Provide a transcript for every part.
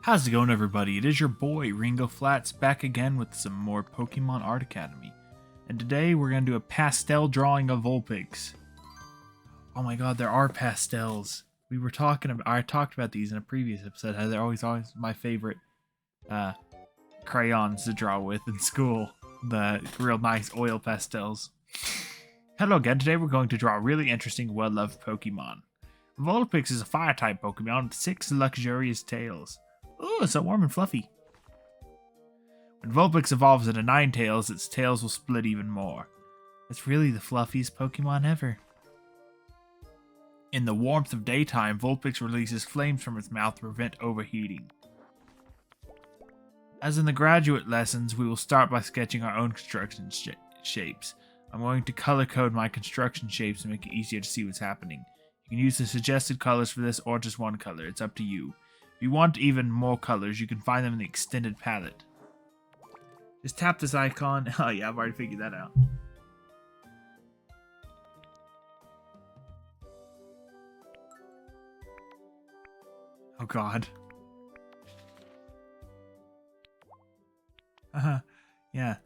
How's it going, everybody? It is your boy Ringo Flats back again with some more Pokemon Art Academy. And today we're going to do a pastel drawing of Vulpix. Oh my god, there are pastels. I talked about these in a previous episode, how they're always my favorite crayons to draw with in school. The real nice oil pastels. Hello again, today we're going to draw a really interesting, well-loved Pokemon. Vulpix is a fire-type Pokemon with 6 luxurious tails. Ooh, it's so warm and fluffy. When Vulpix evolves into 9 tails, its tails will split even more. It's really the fluffiest Pokemon ever. In the warmth of daytime, Vulpix releases flames from its mouth to prevent overheating. As in the graduate lessons, we will start by sketching our own construction shapes. I'm going to color code my construction shapes to make it easier to see what's happening. You can use the suggested colors for this or just one color, it's up to you. If you want even more colors, you can find them in the extended palette. Just tap this icon. Oh yeah, I've already figured that out. Oh god. Yeah.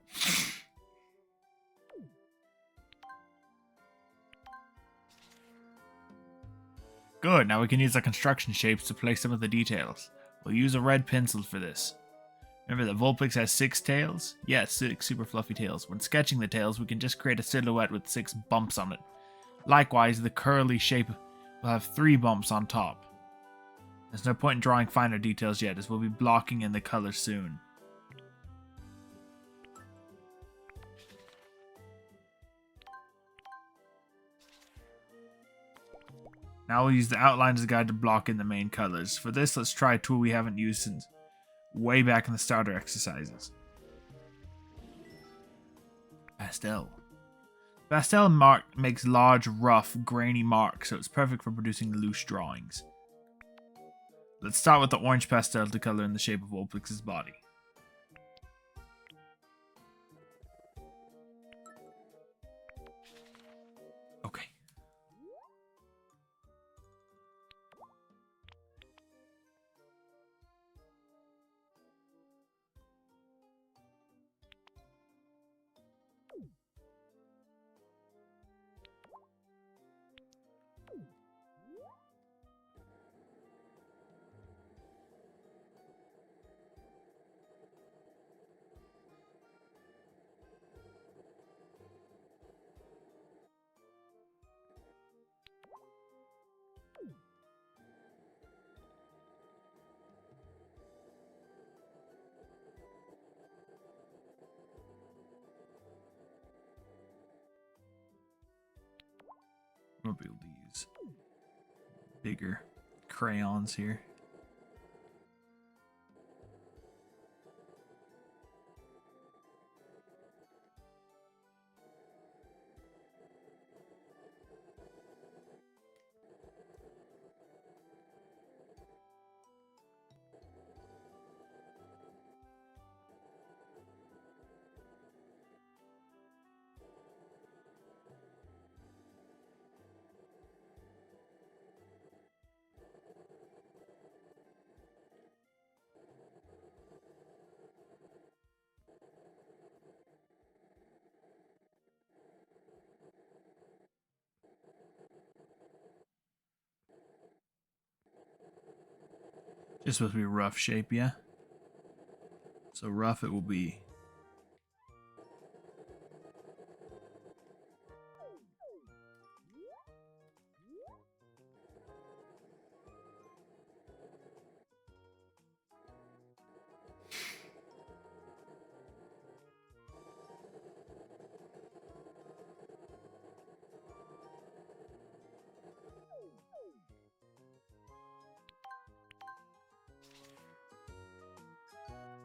Good, now we can use the construction shapes to place some of the details. We'll use a red pencil for this. Remember that Vulpix has 6 tails? Yes, 6 super fluffy tails. When sketching the tails, we can just create a silhouette with 6 bumps on it. Likewise, the curly shape will have 3 bumps on top. There's no point in drawing finer details yet, as we'll be blocking in the color soon. Now we'll use the outline as a guide to block in the main colors. For this, let's try a tool we haven't used since way back in the starter exercises. Pastel. Pastel makes large, rough, grainy marks, so it's perfect for producing loose drawings. Let's start with the orange pastel to color in the shape of Vulpix's body. Okay. We'll be able to use bigger crayons here. Just supposed to be a rough shape, yeah? So rough it will be.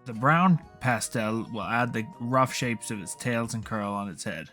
The brown pastel will add the rough shapes of its tails and curl on its head.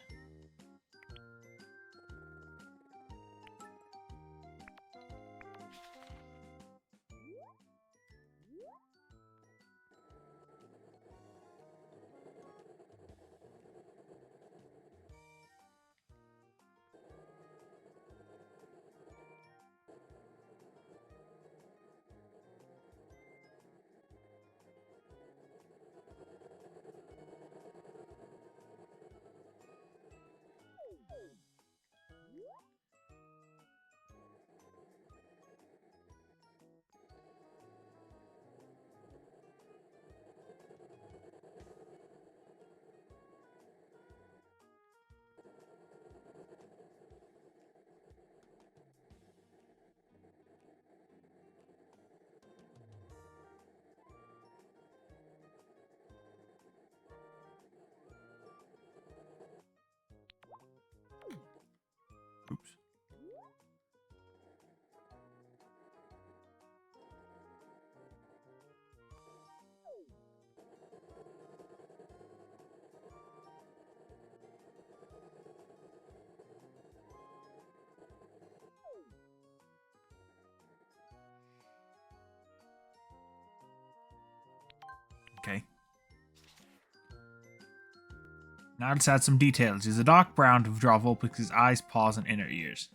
Now let's add some details. Use a dark brown to draw Vulpix's eyes, paws, and inner ears.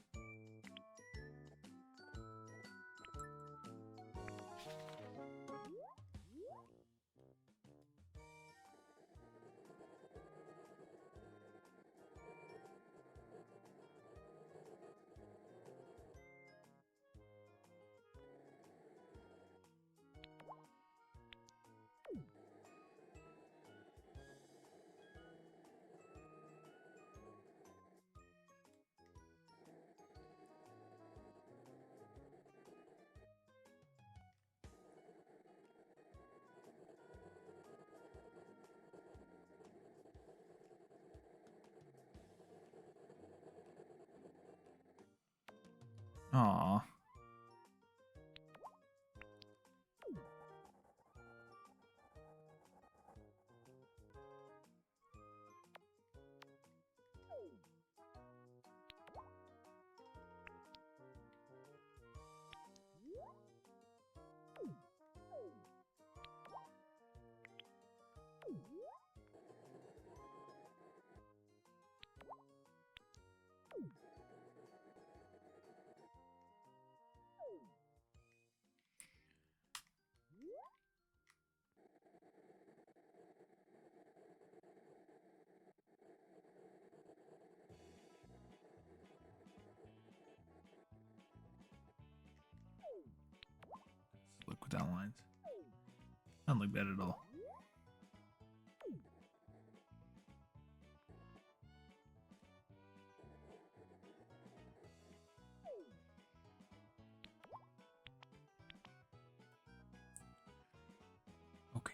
Aww. Look without lines. Doesn't look bad at all. Okay.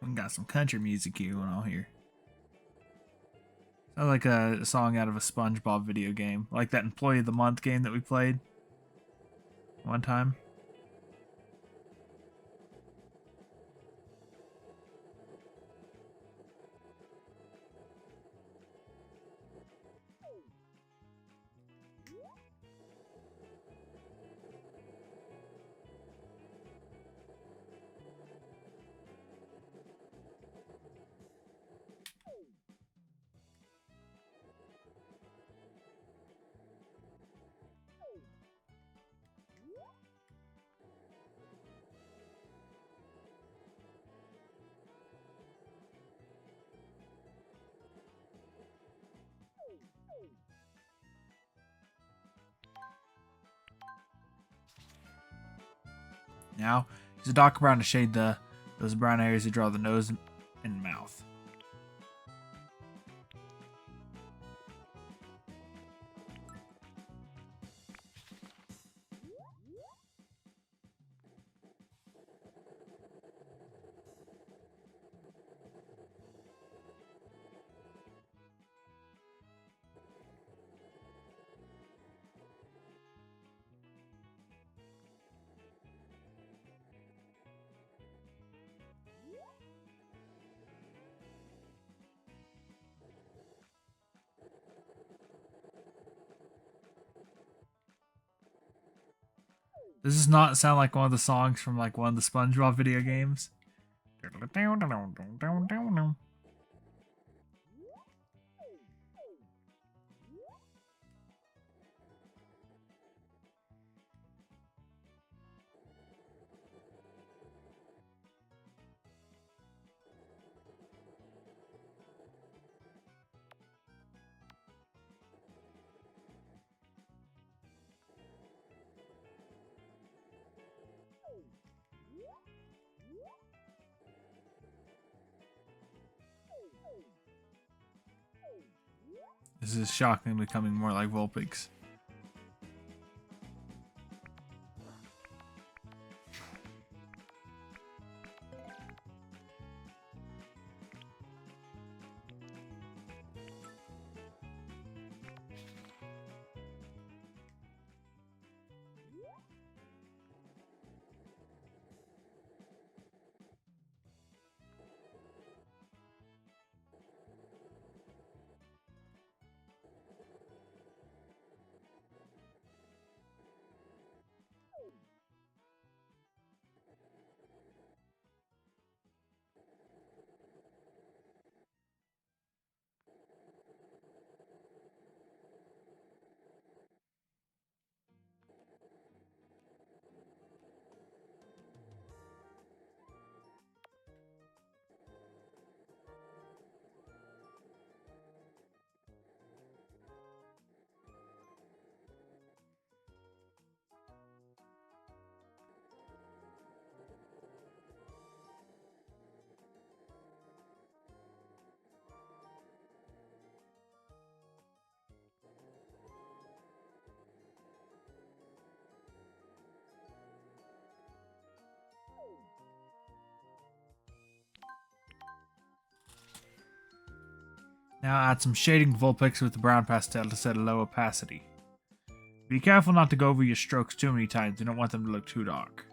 We got some country music here going on here. Sounds like a song out of a SpongeBob video game. Like that Employee of the Month game that we played one time. Now, use a dark brown to shade those brown areas to draw the nose and mouth. Does this not sound like one of the songs from like one of the SpongeBob video games? This is shockingly becoming more like Vulpix. Now add some shading Vulpix with the brown pastel to set a low opacity. Be careful not to go over your strokes too many times, you don't want them to look too dark.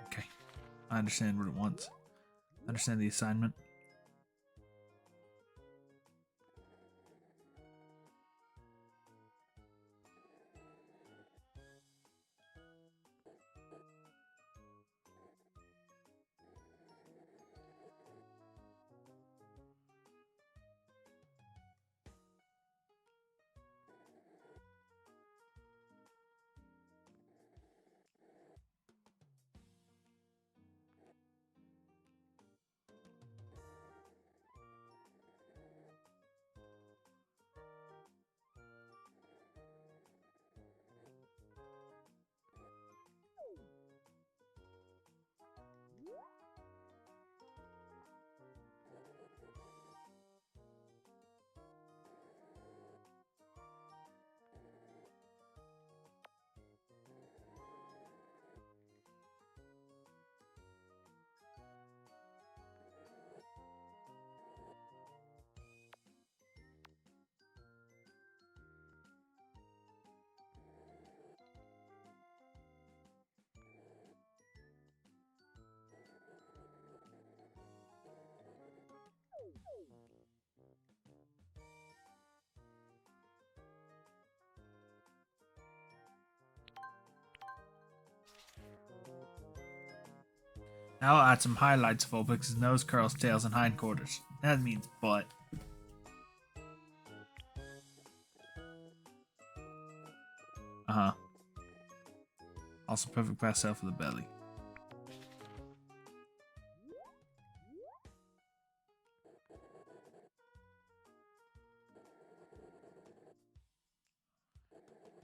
Okay, I understand what it wants. I understand the assignment. Now I'll add some highlights of Vulpix's nose, curls, tails, and hindquarters. That means butt. Uh-huh. Also perfect pastel for the belly.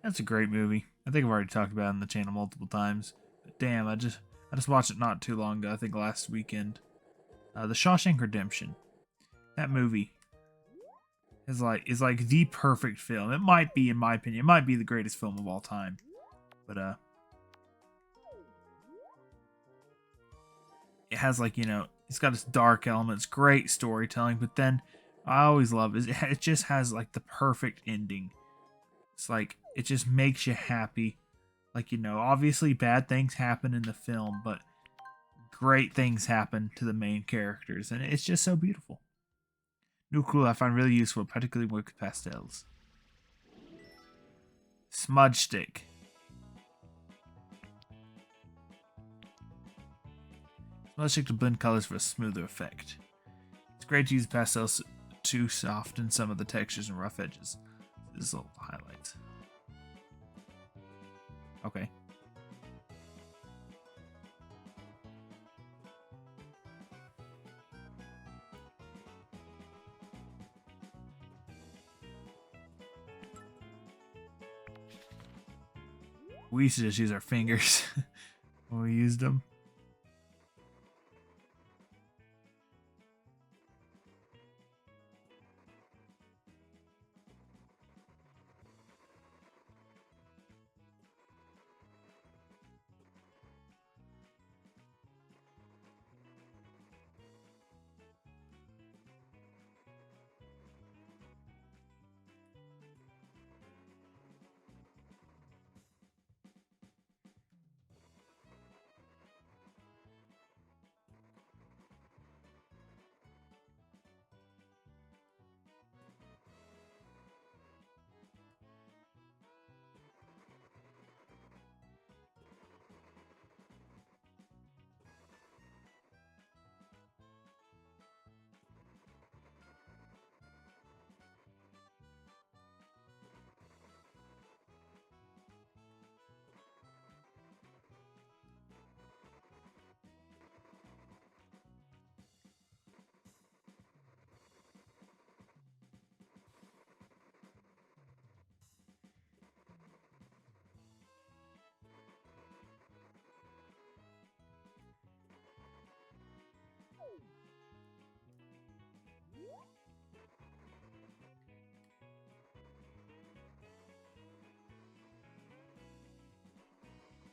That's a great movie. I think I've already talked about it on the channel multiple times. But damn, I just watched it not too long ago. I think last weekend. The Shawshank Redemption. That movie is like the perfect film. It might be, in my opinion, it might be the greatest film of all time. But it has, like, you know, it's got its dark elements, great storytelling, but then I always love it just has like the perfect ending. It's like it just makes you happy. Like, you know, obviously bad things happen in the film, but great things happen to the main characters, and it's just so beautiful. New cool I find really useful, particularly with pastels. Smudge stick. Smudge stick to blend colors for a smoother effect. It's great to use pastels to soften some of the textures and rough edges. This is all the highlights. Okay. We used to just use our fingers when we used them.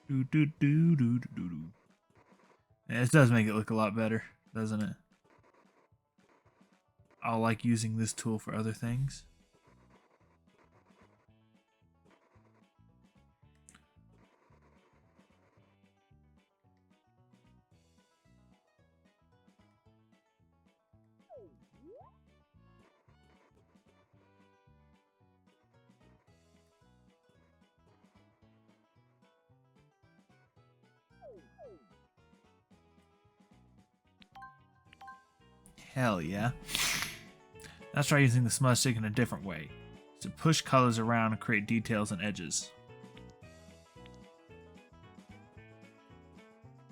Do, do, do, do, do, do, do. Yeah, it does make it look a lot better, doesn't it? I'll like using this tool for other things. Hell yeah. Let's try using the smudge stick in a different way. To push colors around and create details and edges.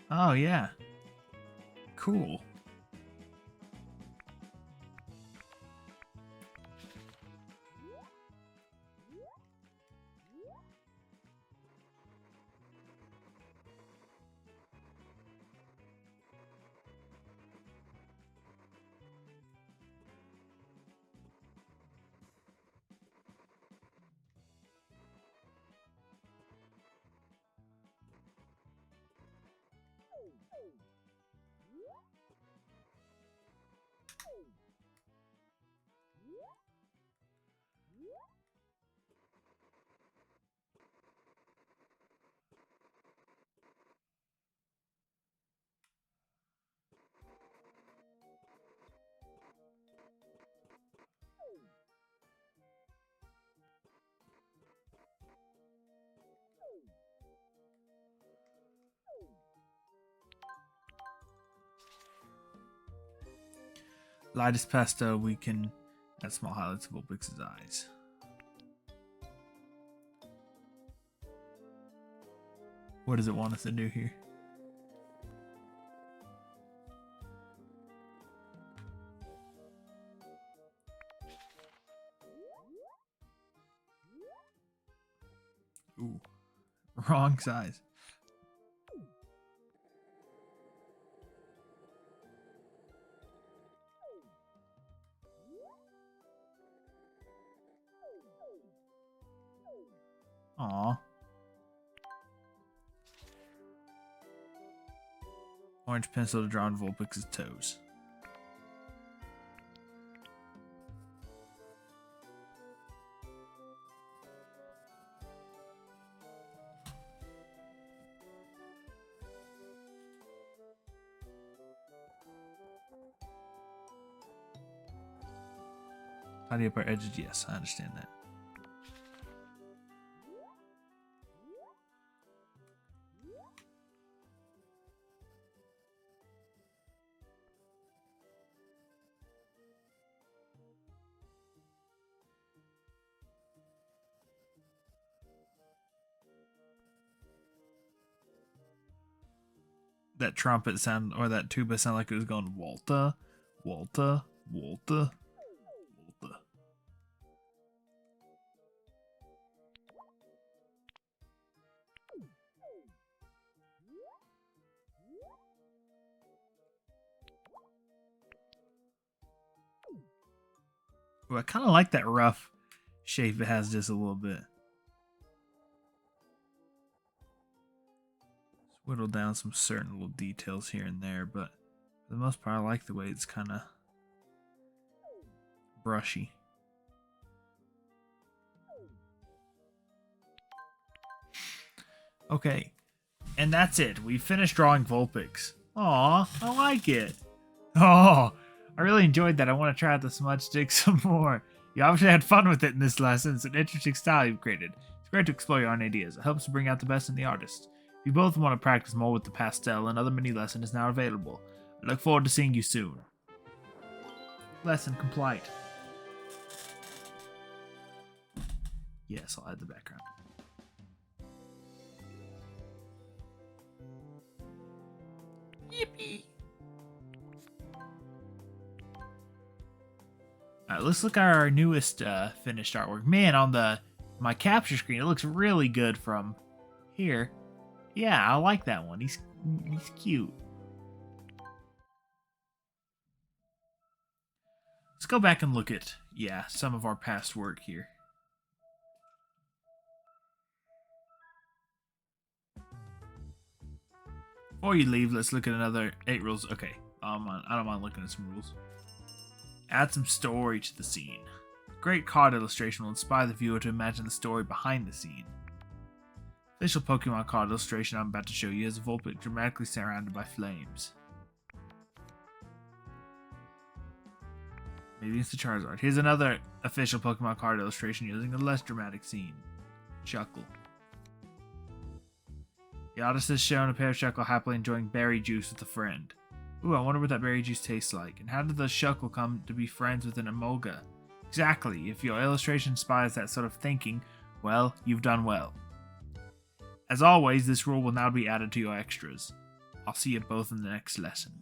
Oh yeah. Cool. Lightest pastel, we can add small highlights of Vulpix's eyes. What does it want us to do here? Ooh, wrong size. Aw. Orange pencil to draw on Vulpix's toes. Tidy up our edges, yes, I understand that. That trumpet sound, or that tuba sound like it was going Walta, Walta, Walta, Walta. Ooh, I kind of like that rough shape it has just a little bit. Whittle down some certain little details here and there, but for the most part I like the way it's kind of brushy. Okay, and that's it. We finished drawing Vulpix. Aw, I like it. Oh, I really enjoyed that. I want to try out the smudge stick some more. You obviously had fun with it in this lesson. It's an interesting style you've created. It's great to explore your own ideas. It helps to bring out the best in the artist. If you both want to practice more with the pastel, another mini lesson is now available. I look forward to seeing you soon. Lesson complete. Yes, I'll add the background. Yippee! Alright, let's look at our newest finished artwork. Man, on my capture screen, it looks really good from here. Yeah, I like that one. He's cute. Let's go back and look at, yeah, some of our past work here. Before you leave, let's look at another 8 rules. Okay, I don't mind looking at some rules. Add some story to the scene. Great card illustration will inspire the viewer to imagine the story behind the scene. Official Pokemon card illustration I'm about to show you is a Vulpix dramatically surrounded by flames. Maybe it's the Charizard. Here's another official Pokemon card illustration using a less dramatic scene. Shuckle. The artist has shown a pair of Shuckle happily enjoying berry juice with a friend. Ooh, I wonder what that berry juice tastes like. And how did the Shuckle come to be friends with an Emolga? Exactly. If your illustration inspires that sort of thinking, well, you've done well. As always, this rule will now be added to your extras. I'll see you both in the next lesson.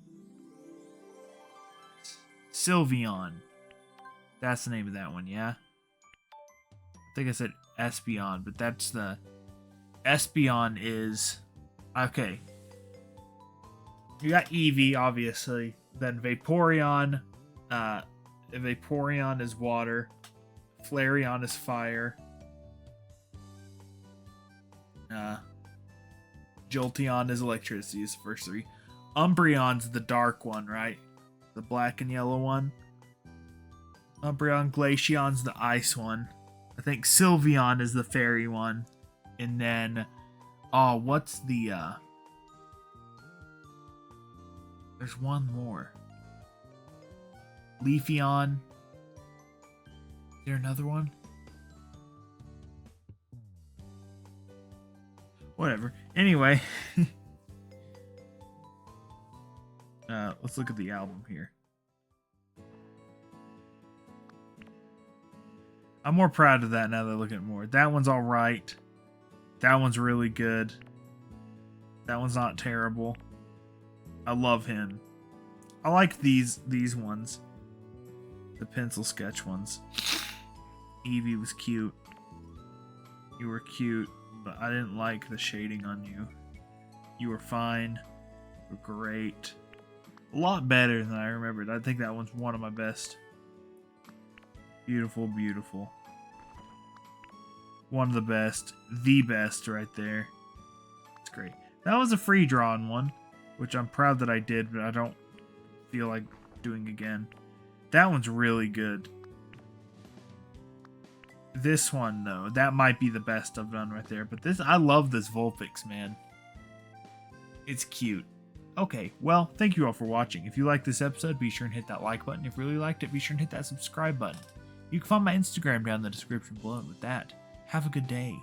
Sylveon. That's the name of that one, yeah? I think I said Espeon, but that's the... Espeon is... Okay. You got Eevee, obviously. Then Vaporeon. Vaporeon is water. Flareon is fire. Jolteon is electricity, is the first 3. Umbreon's the dark one, right? The black and yellow one. Umbreon. Glaceon's the ice one. I think Sylveon is the fairy one. And then... Oh, what's the... There's one more. Leafeon. Is there another one? Whatever. Anyway. Let's look at the album here. I'm more proud of that now that I look at it more. That one's alright. That one's really good. That one's not terrible. I love him. I like these ones. The pencil sketch ones. Eevee was cute. You were cute, but I didn't like the shading on you. You were fine. You were great. A lot better than I remembered. I think that one's one of my best. Beautiful, beautiful. One of the best. The best right there. It's great. That was a free drawn one, which I'm proud that I did, but I don't feel like doing again. That one's really good. This one, though, that might be the best I've done right there. But this, I love this Vulpix, man. It's cute. Okay, well, thank you all for watching. If you liked this episode, be sure and hit that like button. If you really liked it, be sure and hit that subscribe button. You can find my Instagram down in the description below. With that, have a good day.